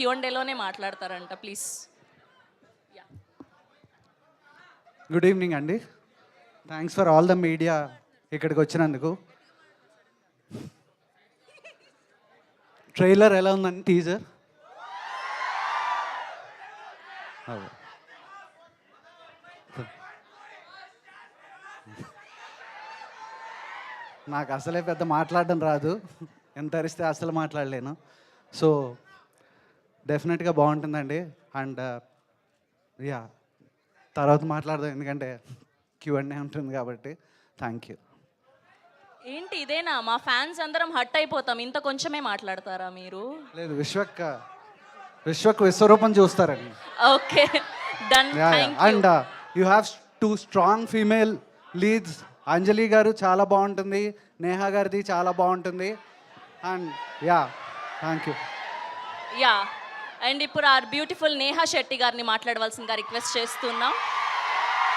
Q&Aలోనే మాట్లాడతారంట. Please. Good evening అండి. Thanks for all the media ఇక్కడికి వచ్చినందుకు. ట్రైలర్ ఎలా ఉందండి? టీజర్ నాకు అసలే పెద్ద మాట్లాడడం రాదు, ఎంత అరిస్తే అసలు మాట్లాడలేను. సో డెఫినెట్గా బాగుంటుందండి. అండ్ యా, తర్వాత మాట్లాడదాం ఎందుకంటే Q&A ఉంటుంది కాబట్టి. Thank you. ఏంటి ఇదేనా? మా ఫ్యాన్స్ అందరం హట్ అయిపోతాం, ఇంత కొంచెమే మాట్లాడతారా మీరు? లేదు, విశ్వక్ విశ్వరూపం చూస్తారండి. Okay, done. And you have 2 strong female leads. Anjali garu చాలా బాగుంటుంది, నేహా గారిది చాలా బాగుంటుంది. And yeah, thank you. Yeah, and ఇప్పుడు ఆర్ బ్యూటిఫుల్ నేహా శెట్టి గారిని మాట్లాడవలసిందిగా రిక్వెస్ట్ చేస్తున్నాం.